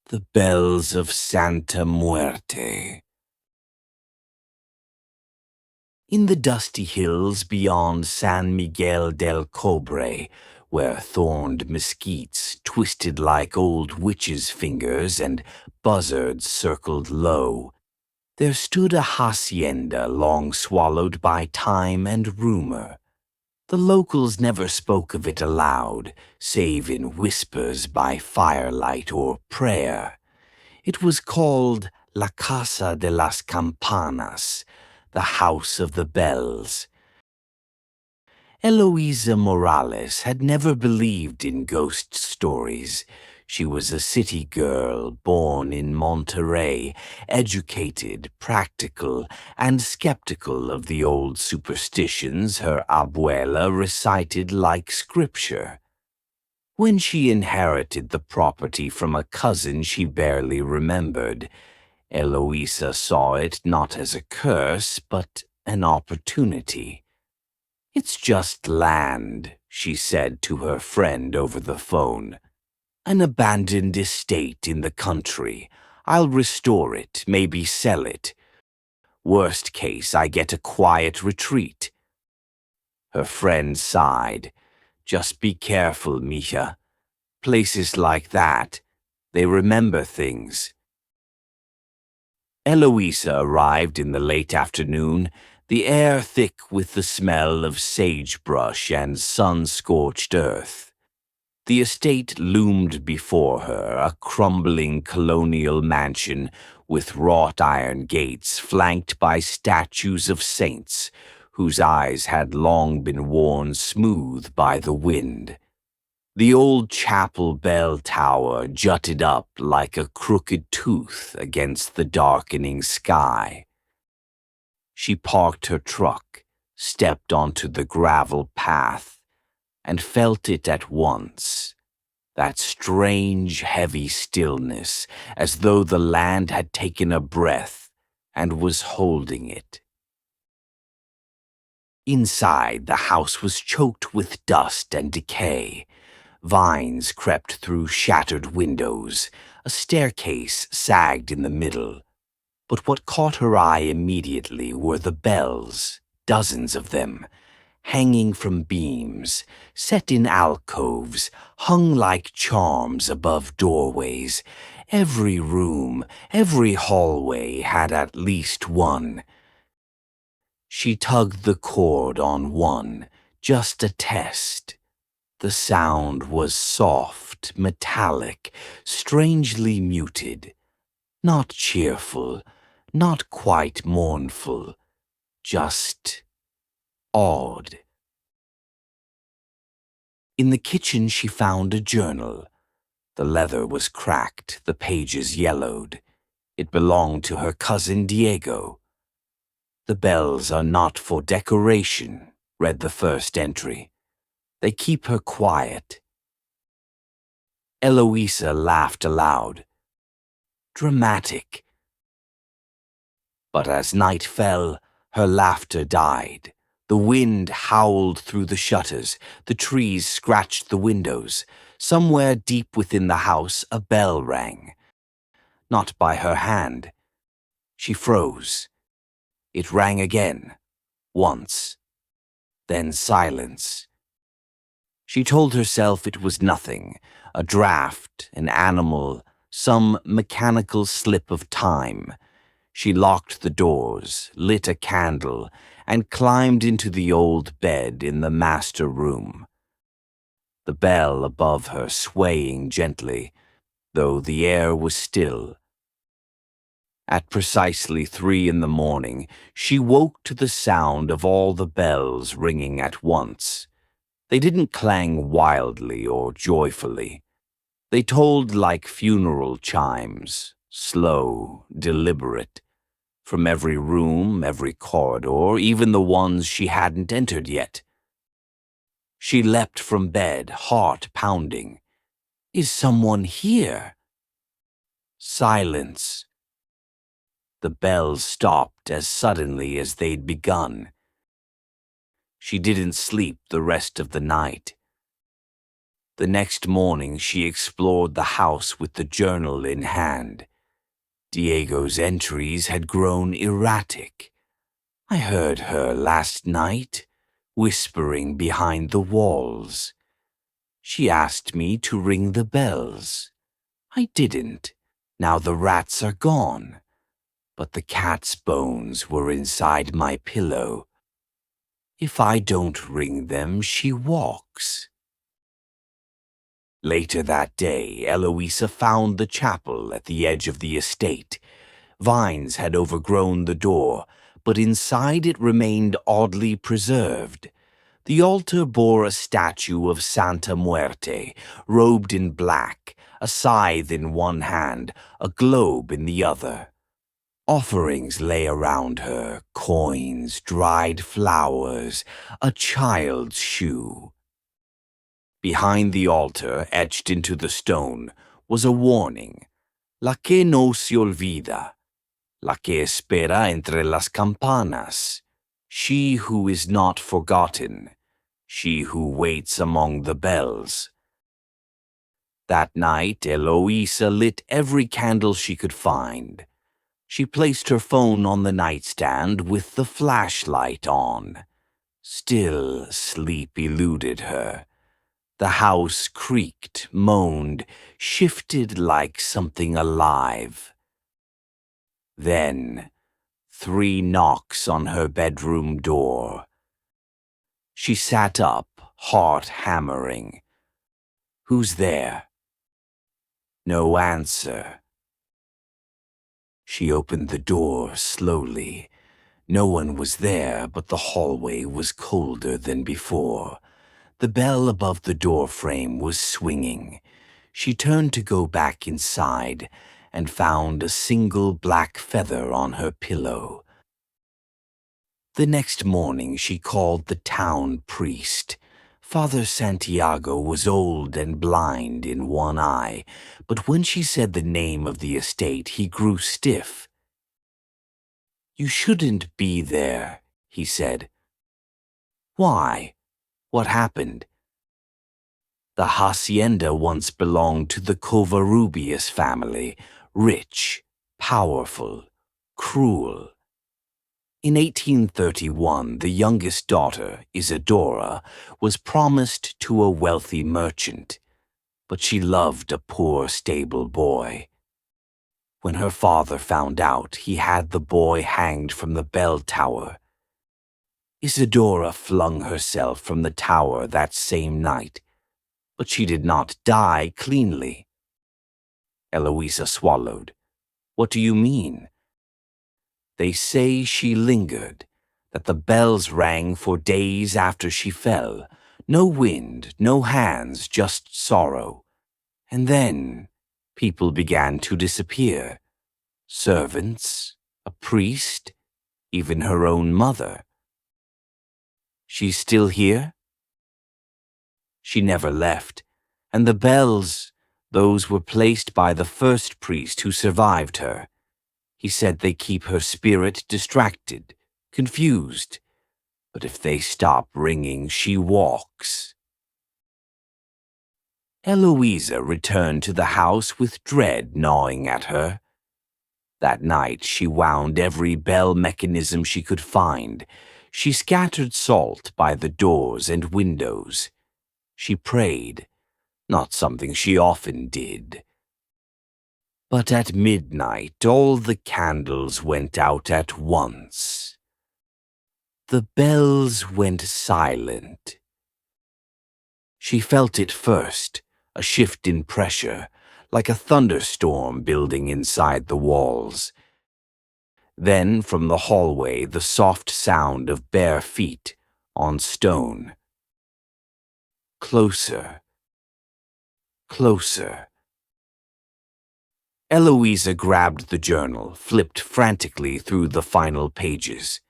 The bells of Santa Muerte. In the dusty hills beyond San Miguel del Cobre, where thorned mesquites twisted like old witches' fingers and buzzards circled low, there stood a hacienda long swallowed by time and rumor. The locals never spoke of it aloud, save in whispers by firelight or prayer. It was called La Casa de las Campanas, the House of the Bells. Eloisa Morales had never believed in ghost stories. She was a city girl born in Monterrey, educated, practical, and skeptical of the old superstitions her abuela recited like scripture. When she inherited the property from a cousin she barely remembered, Eloisa saw it not as a curse, but an opportunity. "It's just land," she said to her friend over the phone. "An abandoned estate in the country. I'll restore it, maybe sell it. Worst case, I get a quiet retreat." Her friend sighed. "Just be careful, Misha. Places like that, they remember things." Eloisa arrived in the late afternoon, the air thick with the smell of sagebrush and sun-scorched earth. The estate loomed before her, a crumbling colonial mansion with wrought-iron gates flanked by statues of saints whose eyes had long been worn smooth by the wind. The old chapel bell tower jutted up like a crooked tooth against the darkening sky. She parked her truck, stepped onto the gravel path, and felt it at once. That strange, heavy stillness, as though the land had taken a breath and was holding it. Inside, the house was choked with dust and decay. Vines crept through shattered windows. A staircase sagged in the middle. But what caught her eye immediately were the bells, dozens of them, hanging from beams, set in alcoves, hung like charms above doorways. Every room, every hallway had at least one. She tugged the cord on one, just a test. The sound was soft, metallic, strangely muted. Not cheerful, not quite mournful, just odd. In the kitchen she found a journal. The leather was cracked, the pages yellowed. It belonged to her cousin Diego. "The bells are not for decoration," read the first entry. "They keep her quiet." Eloisa laughed aloud. Dramatic. But as night fell, her laughter died. The wind howled through the shutters. The trees scratched the windows. Somewhere deep within the house, a bell rang. Not by her hand. She froze. It rang again. Once. Then silence. She told herself it was nothing, a draft, an animal, some mechanical slip of time. She locked the doors, lit a candle, and climbed into the old bed in the master room. The bell above her swaying gently, though the air was still. At precisely 3 a.m, she woke to the sound of all the bells ringing at once. They didn't clang wildly or joyfully. They tolled like funeral chimes, slow, deliberate, from every room, every corridor, even the ones she hadn't entered yet. She leapt from bed, heart pounding. "Is someone here?" Silence. The bells stopped as suddenly as they'd begun. She didn't sleep the rest of the night. The next morning she explored the house with the journal in hand. Diego's entries had grown erratic. I heard her last night, whispering behind the walls. She asked me to ring the bells. I didn't. Now the rats are gone. But the cat's bones were inside my pillow. If I don't ring them, she walks. Later that day, Eloisa found the chapel at the edge of the estate. Vines had overgrown the door, but inside it remained oddly preserved. The altar bore a statue of Santa Muerte, robed in black, a scythe in one hand, a globe in the other. Offerings lay around her, coins, dried flowers, a child's shoe. Behind the altar, etched into the stone, was a warning. La que no se olvida. La que espera entre las campanas. She who is not forgotten. She who waits among the bells. That night, Eloisa lit every candle she could find. She placed her phone on the nightstand with the flashlight on. Still, sleep eluded her. The house creaked, moaned, shifted like something alive. Then, 3 knocks on her bedroom door. She sat up, heart hammering. Who's there? No answer. She opened the door slowly. No one was there, but the hallway was colder than before. The bell above the door frame was swinging. She turned to go back inside and found a single black feather on her pillow. The next morning she called the town priest. Father Santiago was old and blind in one eye, but when she said the name of the estate, he grew stiff. "You shouldn't be there," he said. "Why? What happened?" "The hacienda once belonged to the Covarrubias family, rich, powerful, cruel. In 1831, the youngest daughter, Isadora, was promised to a wealthy merchant, but she loved a poor stable boy. When her father found out, he had the boy hanged from the bell tower. Isadora flung herself from the tower that same night, but she did not die cleanly." Eloisa swallowed. "What do you mean?" "They say she lingered, that the bells rang for days after she fell. No wind, no hands, just sorrow. And then people began to disappear. Servants, a priest, even her own mother. She's still here?" "She never left. And the bells, those were placed by the first priest who survived her. He said they keep her spirit distracted, confused. But if they stop ringing, she walks." Eloisa returned to the house with dread gnawing at her. That night she wound every bell mechanism she could find. She scattered salt by the doors and windows. She prayed, not something she often did. But at midnight all the candles went out at once. The bells went silent. She felt it first, a shift in pressure, like a thunderstorm building inside the walls. Then from the hallway the soft sound of bare feet on stone. Closer. Closer. Eloisa grabbed the journal, flipped frantically through the final pages.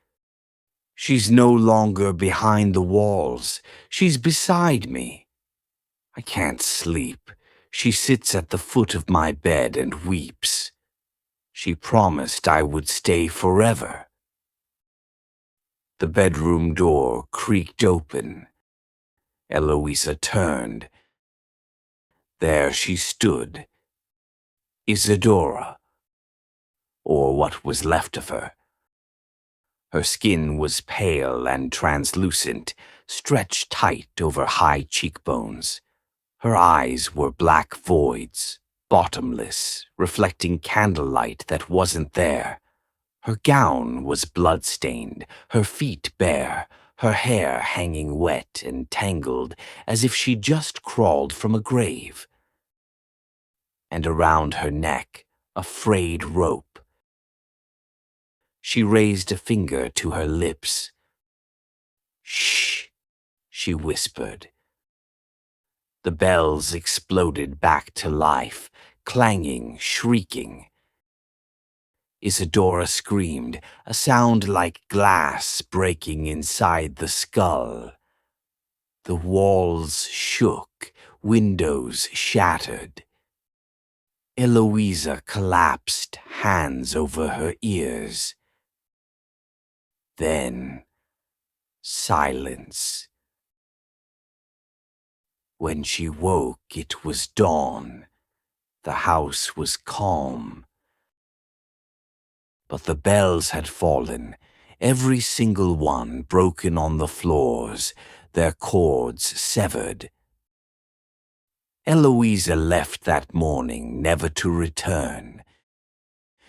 She's no longer behind the walls. She's beside me. I can't sleep. She sits at the foot of my bed and weeps. She promised I would stay forever. The bedroom door creaked open. Eloisa turned. There she stood, Isadora, or what was left of her. Her skin was pale and translucent, stretched tight over high cheekbones. Her eyes were black voids, bottomless, reflecting candlelight that wasn't there. Her gown was blood-stained, her feet bare, her hair hanging wet and tangled as if she'd just crawled from a grave. And around her neck, a frayed rope. She raised a finger to her lips. "Shh," she whispered. The bells exploded back to life, clanging, shrieking. Isadora screamed, a sound like glass breaking inside the skull. The walls shook, windows shattered. Eloisa collapsed, hands over her ears. Then, silence. When she woke, it was dawn. The house was calm. But the bells had fallen, every single one broken on the floors, their cords severed. Eloisa left that morning, never to return.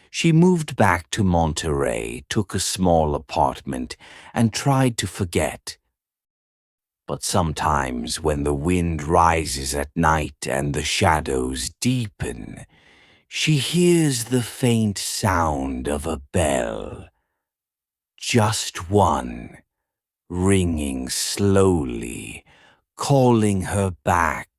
She moved back to Monterey, took a small apartment, and tried to forget. But sometimes when the wind rises at night and the shadows deepen, she hears the faint sound of a bell. Just one, ringing slowly, calling her back